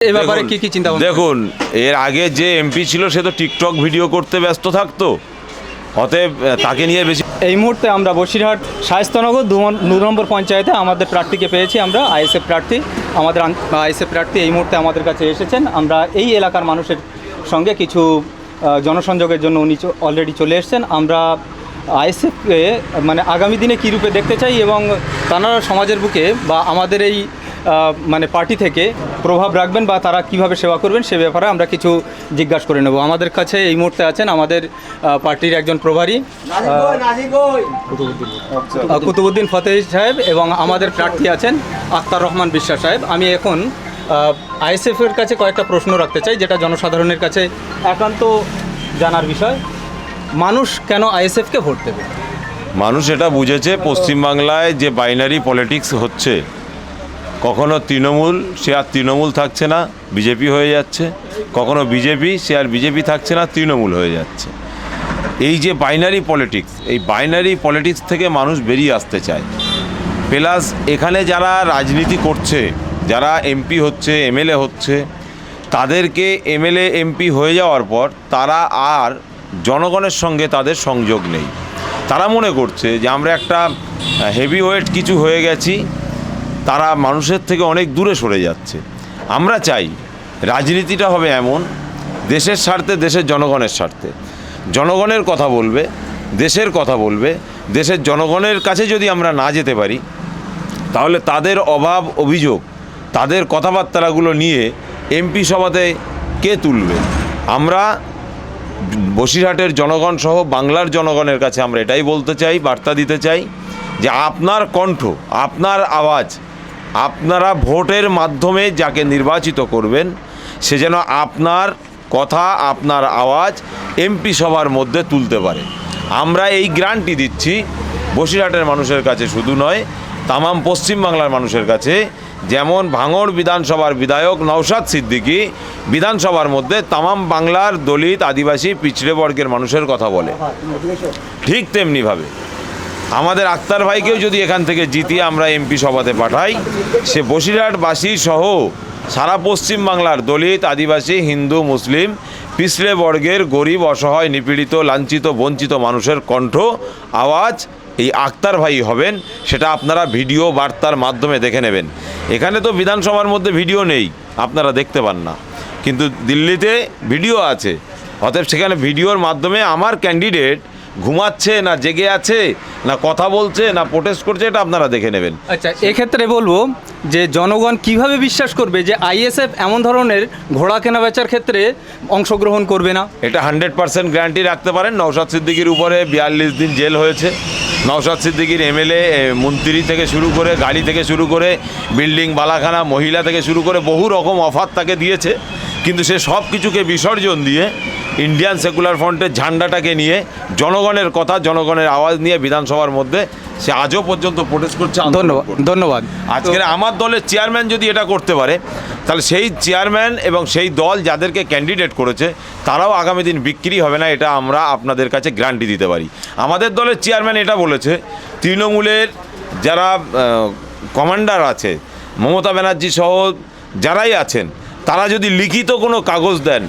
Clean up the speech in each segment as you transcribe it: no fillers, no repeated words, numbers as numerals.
এই ব্যাপারে কি চিন্তা ভাবনা? দেখুন, এর আগে যে এমপি ছিল সে তো টিকটক ভিডিও করতে ব্যস্ত থাকতো, অতএব তাকে নিয়ে বেশি। এই মুহূর্তে আমরা বসিরহাট শায়েস্তানগর 2 নম্বর পঞ্চায়েতে আমাদের প্রার্থীকে পেয়েছি। আমরা আইএসএফ প্রার্থী, আমাদের আইএসএফ প্রার্থী এই মুহূর্তে আমাদের কাছে এসেছেন। আমরা এই এলাকার মানুষের সঙ্গে কিছু জনসংযোগের জন্য উনি অলরেডি চলে এসেছেন। আমরা আইএসএফকে মানে আগামী দিনে কী রূপে দেখতে চাই এবং তারা সমাজের বুকে বা আমাদের এই মানে পার্টি থেকে প্রভাব রাখবেন বা তারা কিভাবে সেবা করবেন সে ব্যাপারে আমরা কিছু জিজ্ঞাসা করে নেব। আমাদের কাছে এই মুহূর্তে আছেন আমাদের পার্টির একজন প্রভারী কুতুবুদ্দিন ফতেহ সাহেব এবং আমাদের প্রার্থী আছেন আখতার রহমান বিশ্বাস সাহেব। আমি এখন আইএসএফের কাছে কয়েকটা প্রশ্ন রাখতে চাই, যেটা জনসাধারণের কাছে একান্ত জানার বিষয়। মানুষ কেন আইএসএফকে ভোট দেবে? মানুষ এটা বুঝেছে, পশ্চিমবাংলায় যে বাইনারি পলিটিক্স হচ্ছে, কখনো তৃণমূল সে আর তৃণমূল থাকছে না, বিজেপি হয়ে যাচ্ছে, কখনো বিজেপি সে আর বিজেপি থাকছে না, তৃণমূল হয়ে যাচ্ছে। এই যে বাইনারি পলিটিক্স, এই বাইনারি পলিটিক্স থেকে মানুষ বেরিয়ে আসতে চায়। প্লাস এখানে যারা রাজনীতি করছে, যারা এমপি হচ্ছে, এমএলএ হচ্ছে, তাদেরকে এমএলএ এমপি হয়ে যাওয়ার পর তারা আর জনগণের সঙ্গে তাদের সংযোগ নেই। তারা মনে করছে যে আমরা একটা হেভি ওয়েট কিছু হয়ে গেছি, তারা মানুষের থেকে অনেক দূরে সরে যাচ্ছে। আমরা চাই রাজনীতিটা হবে এমন, দেশের স্বার্থে, দেশের জনগণের স্বার্থে, জনগণের কথা বলবে, দেশের কথা বলবে। দেশের জনগণের কাছে যদি আমরা না যেতে পারি, তাহলে তাদের অভাব অভিযোগ, তাদের কথাবার্তাগুলো নিয়ে এমপি সভাতে কে তুলবে? আমরা বসিরহাটের জনগণ সহ বাংলার জনগণের কাছে আমরা এটাই বলতে চাই, বার্তা দিতে চাই যে আপনার কণ্ঠ, আপনার আওয়াজ, আপনারা ভোটের মাধ্যমে যাকে নির্বাচিত করবেন সে যেন আপনার কথা, আপনার আওয়াজ এমপি সভার মধ্যে তুলতে পারে। আমরা এই গ্যারান্টি দিচ্ছি বসিরহাটের মানুষের কাছে শুধু নয়, তামাম পশ্চিমবাংলার মানুষের কাছে। যেমন ভাঙড় বিধানসভার বিধায়ক নওশাদ সিদ্দিকী বিধানসভার মধ্যে তামাম বাংলার দলিত, আদিবাসী, পিছড়ে বর্গের মানুষের কথা বলে, ঠিক তেমনিভাবে আমাদের আখতার ভাইকেও যদি এখান থেকে জিতিয়ে আমরা এমপি সভাতে পাঠাই, সে বসিরহাটবাসী সহ সারা পশ্চিমবাংলার দলিত, আদিবাসী, হিন্দু, মুসলিম, পিছড়ে বর্গের গরিব, অসহায়, নিপীড়িত, লাঞ্ছিত, বঞ্চিত মানুষের কণ্ঠ, আওয়াজ এই আখতার ভাই হবেন। সেটা আপনারা ভিডিও বার্তার মাধ্যমে দেখে নেবেন। এখানে তো বিধানসভার মধ্যে ভিডিও নেই, আপনারা দেখতে পান না, কিন্তু দিল্লিতে ভিডিও আছে। অতএব সেখানে ভিডিওর মাধ্যমে আমার ক্যান্ডিডেট ঘুমাচ্ছে না জেগে আছে, না কথা বলছে, না প্রোটেস্ট করছে, এটা আপনারা দেখে নেবেন। আচ্ছা, এক্ষেত্রে বলবো যে জনগণ কিভাবে বিশ্বাস করবে যে আইএসএফ এমন ধরনের ঘোড়া কেনা বেচার ক্ষেত্রে অংশগ্রহণ করবে না? এটা 100% গ্যারান্টি রাখতে পারেন। নওশাদ সিদ্দিকীর উপরে 42 দিন জেল হয়েছে। নওশাদ সিদ্দিকীর এমএলএ, মন্ত্রী থেকে শুরু করে, গাড়ি থেকে শুরু করে, বিল্ডিং, বালাখানা, মহিলা থেকে শুরু করে বহু রকম অফার তাকে দিয়েছে, কিন্তু সে সব কিছুকে বিসর্জন দিয়ে ইন্ডিয়ান সেকুলার ফ্রন্টের ঝান্ডাটাকে নিয়ে, জনগণের কথা, জনগণের আওয়াজ নিয়ে বিধানসভার মধ্যে সে আজও পর্যন্ত প্রোটেস্ট করছে। ধন্যবাদ। আজকের আমার দলের চেয়ারম্যান যদি এটা করতে পারে, তাহলে সেই চেয়ারম্যান এবং সেই দল যাদেরকে ক্যান্ডিডেট করেছে তারাও আগামী দিন বিক্রি হবে না, এটা আমরা আপনাদের কাছে গ্যারান্টি দিতে পারি। আমাদের দলের চেয়ারম্যান এটা বলেছে, তৃণমূলের যারা কমান্ডার আছে, মমতা ব্যানার্জি সহ যারাই আছেন, তারা যদি লিখিত কোনো কাগজ দেন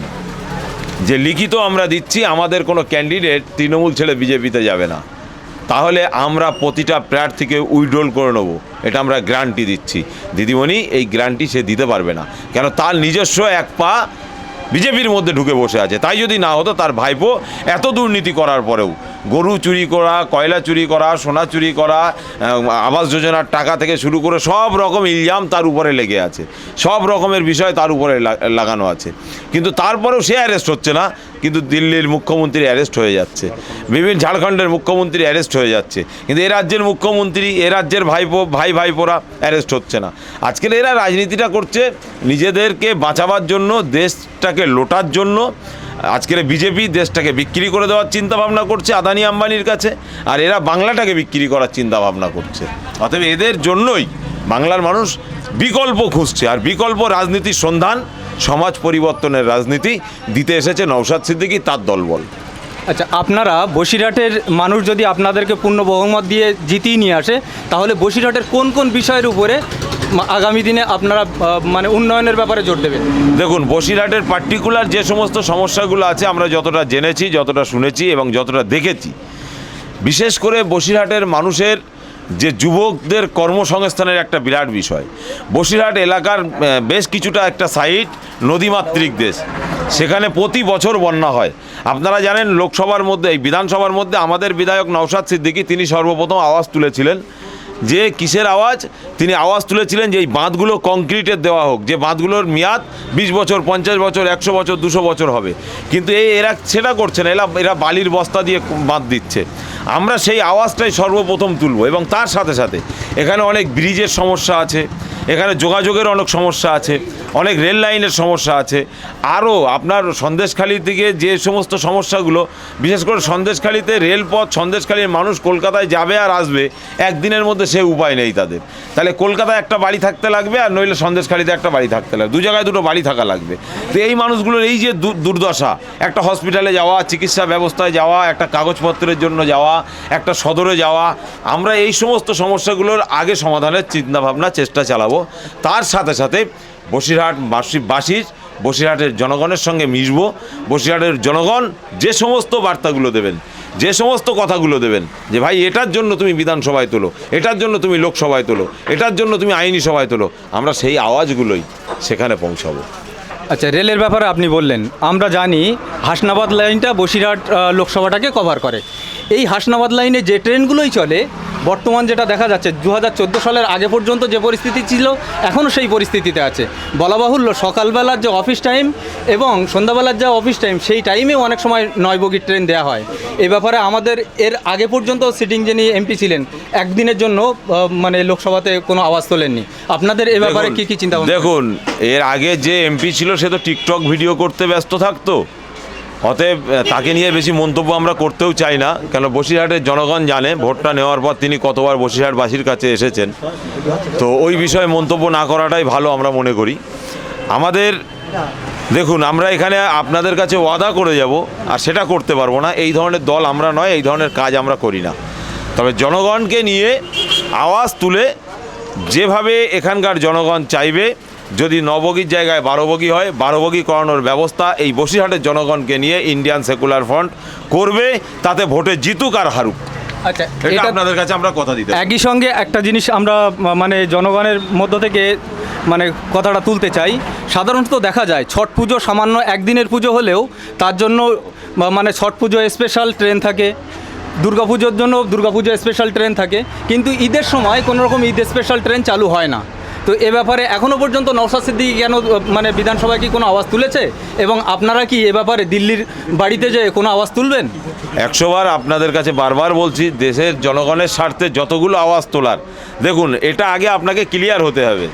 যে লিখিত আমরা দিচ্ছি আমাদের কোনো ক্যান্ডিডেট তৃণমূল ছেড়ে বিজেপিতে যাবে না, তাহলে আমরা প্রতিটা প্রার্থীকে উইথড্রল করে নেব, এটা আমরা গ্যারান্টি দিচ্ছি। দিদিমণি, এই গ্যারান্টি সে দিতে পারবে না, কেন তার নিজস্ব এক পা বিজেপির মধ্যে ঢুকে বসে আছে। তাই যদি না হতো, তার ভাইপো এত দুর্নীতি করার পরেও, গরু চুরি করা, কয়লা চুরি করা, সোনা চুরি করা, আবাস যোজনার টাকা থেকে শুরু করে সব রকম ইলজাম তার উপরে লেগে আছে, সব রকমের বিষয় তার উপরে লাগানো আছে, কিন্তু তারপরেও সে অ্যারেস্ট হচ্ছে না। কিন্তু দিল্লির মুখ্যমন্ত্রী অ্যারেস্ট হয়ে যাচ্ছে, বিভিন্ন ঝাড়খণ্ডের মুখ্যমন্ত্রী অ্যারেস্ট হয়ে যাচ্ছে, কিন্তু এ রাজ্যের মুখ্যমন্ত্রী, এ রাজ্যের ভাইপোরা অ্যারেস্ট হচ্ছে না। আজকের এরা রাজনীতিটা করছে নিজেদেরকে বাঁচাবার জন্য, দেশটাকে লোটার জন্য। আজকের বিজেপি দেশটাকে বিক্রি করে দেওয়ার চিন্তা ভাবনা করছে আদানি আম্বানির কাছে, আর এরা বাংলাটাকে বিক্রি করার চিন্তা ভাবনা করছে। অতএব এদের জন্যই বাংলার মানুষ বিকল্প খুঁজছে, আর বিকল্প রাজনীতির সন্ধান, সমাজ পরিবর্তনের রাজনীতি দিতে এসেছে নওশাদ সিদ্দিকী, তার দলবল। আচ্ছা, আপনারা বসিরহাটের মানুষ যদি আপনাদেরকে পূর্ণ বহুমত দিয়ে জিতিয়ে নিয়ে আসে, তাহলে বসিরহাটের কোন কোন বিষয়ের উপরে আগামী দিনে আপনারা মানে উন্নয়নের ব্যাপারে জোর দেবেন? দেখুন, বসিরহাটের পার্টিকুলার যে সমস্ত সমস্যাগুলো আছে আমরা যতটা জেনেছি, যতটা শুনেছি এবং যতটা দেখেছি, বিশেষ করে বসিরহাটের মানুষের যে যুবকদের কর্মসংস্থানের একটা বিরাট বিষয়। বসিরহাট এলাকার বেশ কিছুটা একটা সাইট নদীমাতৃক দেশ, সেখানে প্রতি বছর বন্যা হয়। আপনারা জানেন লোকসভার মধ্যে, এই বিধানসভার মধ্যে আমাদের বিধায়ক নওশাদ সিদ্দিকী তিনি সর্বপ্রথম আওয়াজ তুলেছিলেন যে কিসের আওয়াজ? তিনি আওয়াজ তুলেছিলেন যে এই বাঁধগুলো কংক্রিটের দেওয়া হোক, যে বাঁধগুলোর মেয়াদ 20 বছর, 50 বছর, 100 বছর, 200 বছর হবে। কিন্তু এরা সেটা করছে না, এরা বালির বস্তা দিয়ে বাঁধ দিচ্ছে। আমরা সেই আওয়াজটাই সর্বপ্রথম তুলব এবং তার সাথে সাথে এখানে অনেক ব্রিজের সমস্যা আছে, এখানে যোগাযোগের অনেক সমস্যা আছে, অনেক রেল লাইনের সমস্যা আছে। আরও আপনার সন্দেশখালির দিকে যে সমস্ত সমস্যাগুলো, বিশেষ করে সন্দেশখালিতে রেলপথ, সন্দেশখালির মানুষ কলকাতায় যাবে আর আসবে একদিনের মধ্যে, সে উপায় নেই তাদের। তাহলে কলকাতায় একটা বাড়ি থাকতে লাগবে আর নইলে সন্দেশখালিতে একটা বাড়ি থাকতে লাগবে, দু জায়গায় দুটো বাড়ি থাকা লাগবে। তো এই মানুষগুলোর এই যে দুর্দশা, একটা হসপিটালে যাওয়া, চিকিৎসা ব্যবস্থায় যাওয়া, একটা কাগজপত্রের জন্য যাওয়া, একটা সদরে যাওয়া, আমরা এই সমস্ত সমস্যাগুলোর আগে সমাধানের চিন্তাভাবনা চেষ্টা চালাবো। তার সাথে সাথে বসিরহাটের জনগণের সঙ্গে মিশবো। বসিরহাটের জনগণ যে সমস্ত বার্তাগুলো দেবেন, যে সমস্ত কথাগুলো দেবেন যে ভাই এটার জন্য তুমি বিধানসভায় তোলো, এটার জন্য তুমি লোকসভায় তোলো, এটার জন্য তুমি আইনি সভায় তোলো, আমরা সেই আওয়াজগুলোই সেখানে পৌঁছাবো। আচ্ছা, রেলের ব্যাপারে আপনি বললেন, আমরা জানি হাসনাবাদ লাইনটা বসিরহাট লোকসভাটাকে কভার করে। এই হাসনাবাদ লাইনে যে ট্রেনগুলোই চলে, বর্তমান যেটা দেখা যাচ্ছে 2014 সালের আগে পর্যন্ত যে পরিস্থিতি ছিল এখনও সেই পরিস্থিতিতে আছে। বলা বাহুল্য, সকালবেলার যে অফিস টাইম এবং সন্ধ্যাবেলার যে অফিস টাইম, সেই টাইমেও অনেক সময় 9 বগির ট্রেন দেওয়া হয়। এই ব্যাপারে আমাদের এর আগে পর্যন্ত সিটিং যিনি এমপি ছিলেন, একদিনের জন্য মানে লোকসভাতে কোনো আওয়াজ তোলেননি। আপনাদের এ ব্যাপারে কী কী চিন্তা ভাবনা? দেখুন, এর আগে যে এমপি ছিল সে তো টিকটক ভিডিও করতে ব্যস্ত থাকতো, অতএব তাকে নিয়ে বেশি মন্তব্য আমরা করতেও চাই না। কেন বসিরহাটের জনগণ জানে ভোটটা নেওয়ার পর তিনি কতবার বসিরহাটবাসীর কাছে এসেছেন, তো ওই বিষয়ে মন্তব্য না করাটাই ভালো আমরা মনে করি। আমাদের দেখুন, আমরা এখানে আপনাদের কাছে ওয়াদা করে যাব আর সেটা করতে পারবো না। এই ধরনের দল আমরা নয়, এই ধরনের কাজ আমরা করি না। তবে জনগণকে নিয়ে আওয়াজ তুলে যেভাবে এখানকার জনগণ চাইবে, যদি 9 বগির জায়গায় 12 বগি হয়, 12 বগি করানোর ব্যবস্থা এই বসিরহাটের জনগণকে নিয়ে ইন্ডিয়ান সেকুলার ফ্রন্ট করবে, তাতে ভোটে জিতুক আর হারুক। আচ্ছা, এটা আপনাদের কাছে আমরা কথা দিতে একই সঙ্গে একটা জিনিস আমরা মানে জনগণের মধ্য থেকে মানে কথাটা তুলতে চাই। সাধারণত দেখা যায় ছট পুজো সামান্য একদিনের পুজো হলেও তার জন্য মানে ছট পুজো স্পেশাল ট্রেন থাকে, দুর্গাপুজোর জন্য দুর্গাপুজো স্পেশাল ট্রেন থাকে, কিন্তু ঈদের সময় কোনো রকম ঈদ স্পেশাল ট্রেন চালু হয় না। তো এ ব্যাপারে এখনও পর্যন্ত নওশাদ সিদ্দিকী কেন মানে বিধানসভায় কি কোনো আওয়াজ তুলেছে, এবং আপনারা কি এ ব্যাপারে দিল্লির বাড়িতে যেয়ে কোনো আওয়াজ তুলবেন? 100 বার আপনাদের কাছে বারবার বলছি, দেশের জনগণের স্বার্থে যতগুলো আওয়াজ তোলার, দেখুন এটা আগে আপনাকে ক্লিয়ার হতে হবে,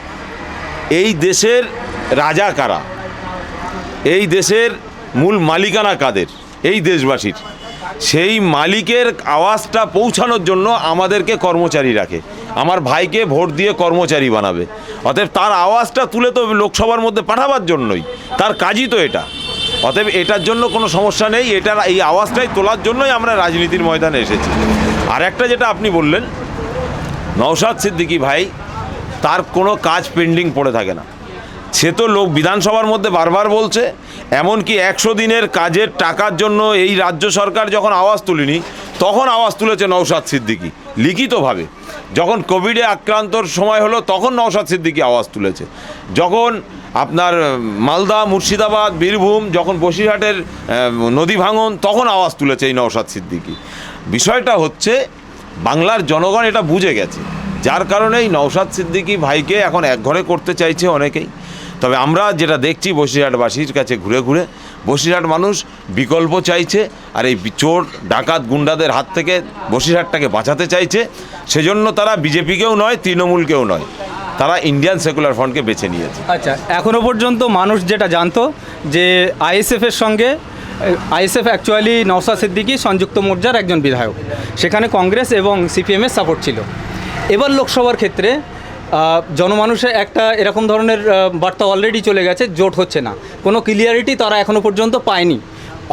এই দেশের রাজা কারা, এই দেশের মূল মালিকানা কাদের, এই দেশবাসীর। সেই মালিকের আওয়াজটা পৌঁছানোর জন্য আমাদেরকে কর্মচারী রাখে, আমার ভাইকে ভোট দিয়ে কর্মচারী বানাবে, অতএব তার আওয়াজটা তুলে তো লোকসভার মধ্যে পাঠাবার জন্যই, তার কাজই তো এটা। অতএব এটার জন্য কোনো সমস্যা নেই, এটার এই আওয়াজটাই তোলার জন্যই আমরা রাজনীতির ময়দানে এসেছি। আর একটা যেটা আপনি বললেন, নওশাদ সিদ্দিকী ভাই, তার কোনো কাজ পেন্ডিং পড়ে থাকে না। সে তো বিধানসভার মধ্যে বারবার বলছে, এমনকি 100 দিনের কাজের টাকার জন্য এই রাজ্য সরকার যখন আওয়াজ তুলিনি, তখন আওয়াজ তুলেছে নওশাদ সিদ্দিকী লিখিতভাবে। যখন কোভিডে আক্রান্তর সময় হলো তখন নওশাদ সিদ্দিকী আওয়াজ তুলেছে। যখন আপনার মালদা, মুর্শিদাবাদ, বীরভূম, যখন বসিরহাটের নদী ভাঙন, তখন আওয়াজ তুলেছে এই নওশাদ সিদ্দিকী। বিষয়টা হচ্ছে বাংলার জনগণ এটা বুঝে গেছে, যার কারণেই নওশাদ সিদ্দিকী ভাইকে এখন একঘরে করতে চাইছে অনেকেই। তবে আমরা যেটা দেখছি বসিরহাটবাসীর কাছে ঘুরে ঘুরে, বসিরহাট মানুষ বিকল্প চাইছে, আর এই চোর ডাকাত গুন্ডাদের হাত থেকে বসিরহাটটাকে বাঁচাতে চাইছে। সেজন্য তারা বিজেপিকেও নয়, তৃণমূলকেও নয়, তারা ইন্ডিয়ান সেকুলার ফ্রন্টকে বেছে নিয়েছে। আচ্ছা, এখনও পর্যন্ত মানুষ যেটা জানতো যে আইএসএফের সঙ্গে, আইএসএফ অ্যাকচুয়ালি নওশাদ সিদ্দিকী সংযুক্ত মোর্চার একজন বিধায়ক, সেখানে কংগ্রেস এবং সিপিএমের সাপোর্ট ছিল। এবার লোকসভার ক্ষেত্রে জনমানুষে একটা এরকম ধরনের বার্তা অলরেডি চলে গেছে, জোট হচ্ছে না, কোনো ক্লিয়ারিটি তারা এখনও পর্যন্ত পায়নি।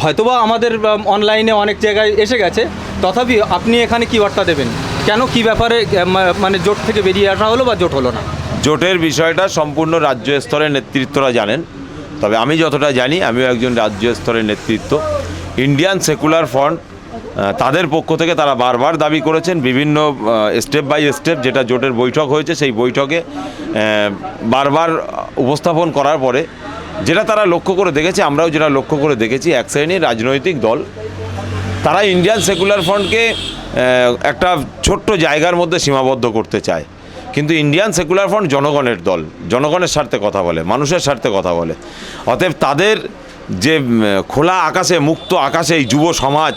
হয়তোবা আমাদের অনলাইনে অনেক জায়গায় এসে গেছে, তথাপি আপনি এখানে কী বার্তা দেবেন? কেন, কী ব্যাপারে মানে জোট থেকে বেরিয়ে আসা হলো বা জোট হলো না? জোটের বিষয়টা সম্পূর্ণ রাজ্য স্তরের নেতৃত্বরা জানেন, তবে আমি যতটা জানি, আমিও একজন রাজ্য স্তরের নেতৃত্ব। ইন্ডিয়ান সেকুলার ফ্রন্ট তাদের পক্ষ থেকে তারা বারবার দাবি করেছেন, বিভিন্ন স্টেপ বাই স্টেপ যেটা জোটের বৈঠক হয়েছে সেই বৈঠকে বারবার উপস্থাপন করার পরে যেটা তারা লক্ষ্য করে দেখেছে, আমরাও যেটা লক্ষ্য করে দেখেছি, এক শ্রেণীর রাজনৈতিক দল তারা ইন্ডিয়ান সেকুলার ফ্রন্টকে একটা ছোট্ট জায়গার মধ্যে সীমাবদ্ধ করতে চায়। কিন্তু ইন্ডিয়ান সেকুলার ফ্রন্ট জনগণের দল, জনগণের স্বার্থে কথা বলে, মানুষের স্বার্থে কথা বলে। অতএব তাদের যে খোলা আকাশে, মুক্ত আকাশে এই যুব সমাজ,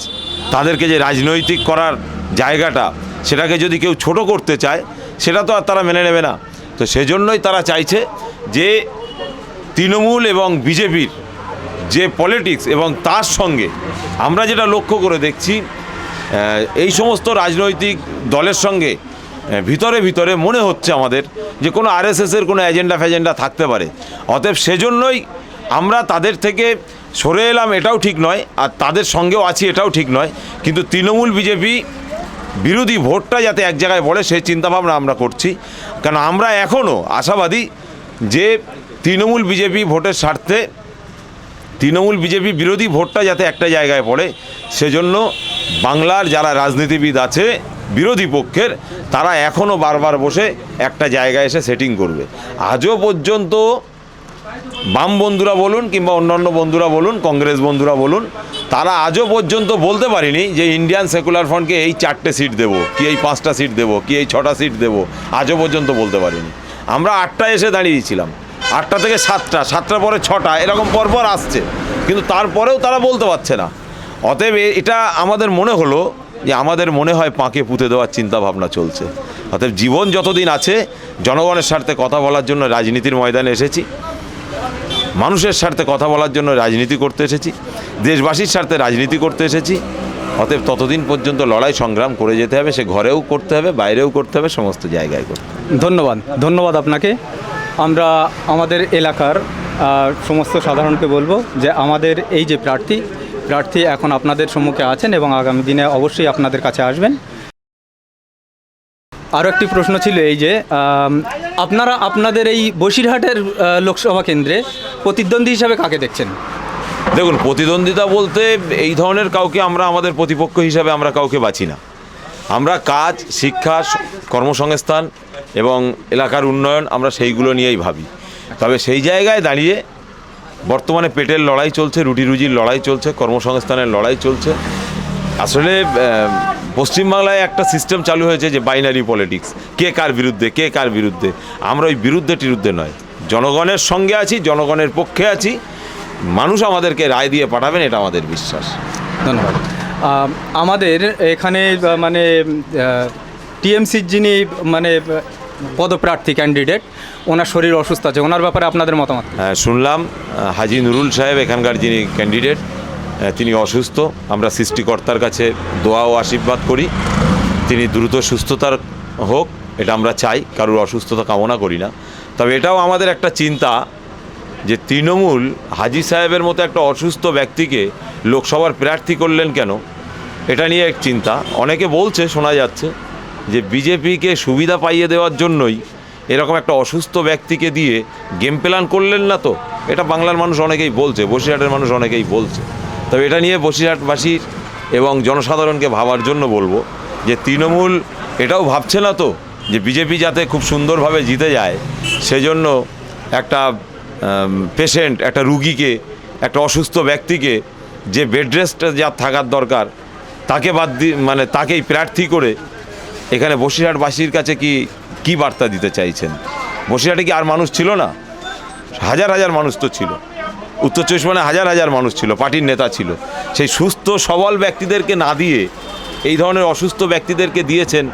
তাদেরকে যে রাজনৈতিক করার জায়গাটা, সেটাকে যদি কেউ ছোট করতে চায়, সেটা তো আর তারা মেনে নেবে না। তো সেজন্যই তারা চাইছে যে তৃণমূল এবং বিজেপির যে পলিটিক্স, এবং তার সঙ্গে আমরা যেটা লক্ষ্য করে দেখছি, এই সমস্ত রাজনৈতিক দলের সঙ্গে ভিতরে ভিতরে মনে হচ্ছে আমাদের যে কোনো আরএসএসের কোনো এজেন্ডা থাকতে পারে। অতএব সেজন্যই আমরা তাদের থেকে সরে এলাম, এটাও ঠিক নয়, আর তাদের সঙ্গেও আছি এটাও ঠিক নয়। কিন্তু তৃণমূল বিজেপি বিরোধী ভোটটা যাতে এক জায়গায় পড়ে সেই চিন্তাভাবনা আমরা করছি। কারণ আমরা এখনও আশাবাদী যে তৃণমূল বিজেপি ভোটের স্বার্থে, তৃণমূল বিজেপি বিরোধী ভোটটা যাতে একটা জায়গায় পড়ে, সেজন্য বাংলার যারা রাজনীতিবিদ আছে বিরোধী পক্ষের, তারা এখনও বারবার বসে একটা জায়গায় এসে সেটিং করবে। আজও পর্যন্ত বাম বন্ধুরা বলুন কিংবা অন্যান্য বন্ধুরা বলুন, কংগ্রেস বন্ধুরা বলুন, তারা আজও পর্যন্ত বলতে পারেনি যে ইন্ডিয়ান সেকুলার ফ্রন্টকে এই 4টে সিট দেবো, কি এই 5টা সিট দেবো, কি এই 6টা সিট দেবো, আজও পর্যন্ত বলতে পারিনি। আমরা 8টায় এসে দাঁড়িয়েছিলাম, 8টা থেকে 7টা, 7টার পরে 6টা, এরকম পরপর আসছে, কিন্তু তারপরেও তারা বলতে পারছে না। অতএব এটা আমাদের মনে হলো যে আমাদের মনে হয় পাঁকে পুঁতে দেওয়ার চিন্তা ভাবনা চলছে। অতএব জীবন যতদিন আছে জনগণের স্বার্থে কথা বলার জন্য রাজনীতির ময়দানে এসেছি, মানুষের স্বার্থে কথা বলার জন্য রাজনীতি করতে এসেছি, দেশবাসীর স্বার্থে রাজনীতি করতে এসেছি। অতএব ততদিন পর্যন্ত লড়াই সংগ্রাম করে যেতে হবে, সে ঘরেও করতে হবে, বাইরেও করতে হবে, সমস্ত জায়গায় করতে হবে। ধন্যবাদ আপনাকে। আমরা আমাদের এলাকার সমস্ত সাধারণকে বলবো যে আমাদের এই যে প্রার্থী এখন আপনাদের সম্মুখে আছেন এবং আগামী দিনে অবশ্যই আপনাদের কাছে আসবেন। আরও একটি প্রশ্ন ছিল এই যে আপনারা আপনাদের এই বসিরহাটের লোকসভা কেন্দ্রে প্রতিদ্বন্দ্বী হিসাবে কাকে দেখছেন? দেখুন, প্রতিদ্বন্দ্বিতা বলতে এই ধরনের কাউকে আমরা আমাদের প্রতিপক্ষ হিসাবে আমরা কাউকে বাছি না। আমরা কাজ, শিক্ষা, কর্মসংস্থান এবং এলাকার উন্নয়ন আমরা সেইগুলো নিয়েই ভাবি। তবে সেই জায়গায় দাঁড়িয়ে বর্তমানে পেটের লড়াই চলছে, রুটি রুজির লড়াই চলছে, কর্মসংস্থানের লড়াই চলছে। আসলে পশ্চিমবাংলায় একটা সিস্টেম চালু হয়েছে যে বাইনারি পলিটিক্স, কে কার বিরুদ্ধে। আমরা ওই বিরুদ্ধে নয়, জনগণের সঙ্গে আছি, জনগণের পক্ষে আছি। মানুষ আমাদেরকে রায় দিয়ে পাঠাবেন, এটা আমাদের বিশ্বাস। ধন্যবাদ। আমাদের এখানে মানে টিএমসির যিনি মানে পদপ্রার্থী ক্যান্ডিডেট, ওনার শরীর অসুস্থ আছে, ওনার ব্যাপারে আপনাদের মতামত? হ্যাঁ, শুনলাম হাজি নুরুল সাহেব এখানকার যিনি ক্যান্ডিডেট, তিনি অসুস্থ। আমরা সৃষ্টিকর্তার কাছে দোয়া ও আশীর্বাদ করি তিনি দ্রুত সুস্থতার হোক, এটা আমরা চাই, কারোর অসুস্থতা কামনা করি না। তবে এটাও আমাদের একটা চিন্তা যে তৃণমূল হাজি সাহেবের মতো একটা অসুস্থ ব্যক্তিকে লোকসভার প্রার্থী করলেন কেন, এটা নিয়ে এক চিন্তা। অনেকে বলছে, শোনা যাচ্ছে যে বিজেপিকে সুবিধা পাইয়ে দেওয়ার জন্যই এরকম একটা অসুস্থ ব্যক্তিকে দিয়ে গেম প্ল্যান করলেন না তো, এটা বাংলার মানুষ অনেকেই বলছে, বসিরহাটের মানুষ অনেকেই বলছে। তবে এটা নিয়ে বসিরহাটবাসীর এবং জনসাধারণকে ভাবার জন্য বলবো যে তৃণমূল এটাও ভাবছে না তো যে বিজেপি যাতে খুব সুন্দরভাবে জিতে যায়, সেজন্য একটা পেশেন্ট, একটা রুগীকে, একটা অসুস্থ ব্যক্তিকে যে বেড রেস্টে যা থাকার দরকার তাকে বাদ দিয়ে, মানে তাকেই প্রার্থী করে এখানে বসিরহাটবাসীর কাছে কি বার্তা দিতে চাইছেন? বসিরহাটে কি আর মানুষ ছিল না? হাজার মানুষ তো ছিল, উত্তর 24 হাজার মানুষ ছিল, পার্টির নেতা ছিল। সেই সুস্থ সবল ব্যক্তিদেরকে না দিয়ে এই ধরনের অসুস্থ ব্যক্তিদেরকে দিয়েছেন,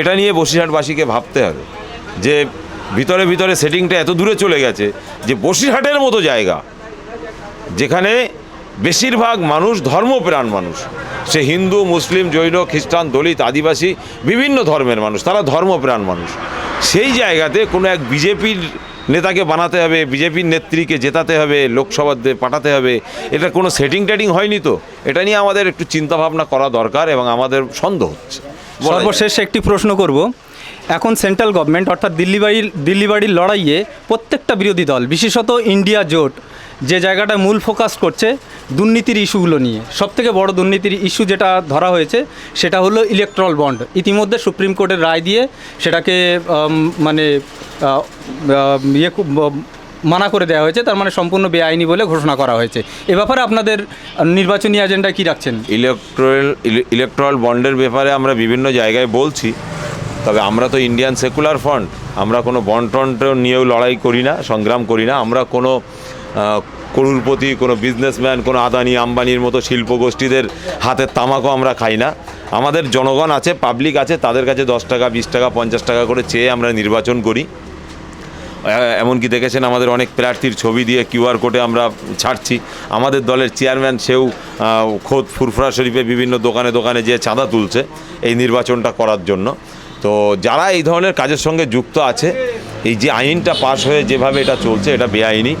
এটা নিয়ে বসিরহাটবাসীকে ভাবতে হবে যে ভিতরে সেটিংটা এত দূরে চলে গেছে যে বসিরহাটের মতো জায়গা, যেখানে বেশিরভাগ মানুষ ধর্মপ্রাণ মানুষ, সে হিন্দু, মুসলিম, জৈন, খ্রিস্টান, দলিত, আদিবাসী, বিভিন্ন ধর্মের মানুষ, তারা ধর্মপ্রাণ মানুষ। সেই জায়গাতে কোনো এক বিজেপির নেতাকে বানাতে হবে, বিজেপির নেত্রীকে জেতাতে হবে, লোকসভাতে পাঠাতে হবে, এটা কোনো সেটিং হয়নি তো। এটা নিয়ে আমাদের একটু চিন্তাভাবনা করা দরকার এবং আমাদের সন্দেহ হচ্ছে। সর্বশেষ একটি প্রশ্ন করব, এখন সেন্ট্রাল গভর্নমেন্ট অর্থাৎ দিল্লি বাড়ির লড়াইয়ে প্রত্যেকটা বিরোধী দল, বিশেষত ইন্ডিয়া জোট, যে জায়গাটা মূল ফোকাস করছে দুর্নীতির ইস্যুগুলো নিয়ে। সবথেকে বড় দুর্নীতির ইস্যু যেটা ধরা হয়েছে সেটা হলো ইলেকট্রাল বন্ড। ইতিমধ্যে সুপ্রিম কোর্টের রায় দিয়ে সেটাকে মানা করে দেওয়া হয়েছে, তার মানে সম্পূর্ণ বেআইনি বলে ঘোষণা করা হয়েছে। এ ব্যাপারে আপনাদের নির্বাচনী এজেন্ডা কী রাখছেন? ইলেকট্রাল বন্ডের ব্যাপারে আমরা বিভিন্ন জায়গায় বলছি, তবে আমরা তো ইন্ডিয়ান সেকুলার ফ্রন্ট, আমরা কোনো বন্ড টন্ড নিয়েও লড়াই করি না, সংগ্রাম করি না। আমরা কোনো করুরপতি, কোনো বিজনেসম্যান, কোনো আদানি আম্বানির মতো শিল্প গোষ্ঠীদের হাতের তামাকও আমরা খাই না। আমাদের জনগণ আছে, পাবলিক আছে, তাদের কাছে 10 টাকা 20 টাকা 50 টাকা করে চেয়ে আমরা নির্বাচন করি। এমনকি দেখেছেন আমাদের অনেক প্রার্থীর ছবি দিয়ে QR কোডে আমরা ছাড়ছি। আমাদের দলের চেয়ারম্যান সেও খোদ ফুরফুরা শরীফে বিভিন্ন দোকানে দোকানে যেয়ে চাঁদা তুলছে এই নির্বাচনটা করার জন্য। তো যারা এই ধরনের কাজের সঙ্গে যুক্ত আছে, এই যে আইনটা পাশ হয়ে যেভাবে এটা চলছে এটা বেআইনি।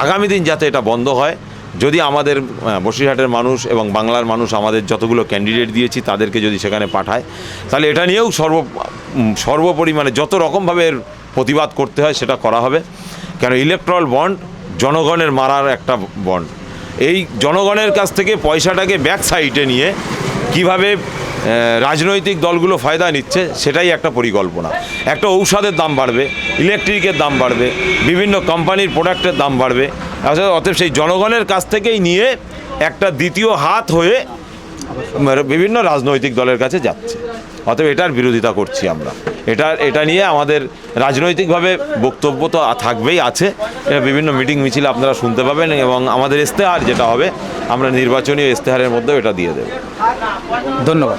আগামী দিন যাতে এটা বন্ধ হয়, যদি আমাদের বসিরহাটের মানুষ এবং বাংলার মানুষ আমাদের যতগুলো ক্যান্ডিডেট দিয়েছি তাদেরকে যদি সেখানে পাঠায়, তাহলে এটা নিয়েও সর্বোপরি মানে যত রকমভাবে প্রতিবাদ করতে হয় সেটা করা হবে। কেন ইলেকট্রাল বন্ড জনগণের মারার একটা বন্ড। এই জনগণের কাছ থেকে পয়সাটাকে ব্যাক সাইডে নিয়ে কিভাবে রাজনৈতিক দলগুলো ফায়দা নিচ্ছে সেটাই একটা পরিকল্পনা। একটা ঔষধের দাম বাড়বে, ইলেকট্রিকের দাম বাড়বে, বিভিন্ন কোম্পানির প্রোডাক্টের দাম বাড়বে, অতএব সেই জনগণের কাছ থেকেই নিয়ে একটা দ্বিতীয় হাত হয়ে বিভিন্ন রাজনৈতিক দলের কাছে যাচ্ছে। অতএব এটার বিরোধিতা করছি আমরা। এটা নিয়ে আমাদের রাজনৈতিকভাবে বক্তব্য তো থাকবেই আছে, এটা বিভিন্ন মিটিং মিছিল আপনারা শুনতে পাবেন, এবং আমাদের ইস্তেহার যেটা হবে আমরা নির্বাচনী ইস্তেহারের মধ্যেও এটা দিয়ে দেব। ধন্যবাদ।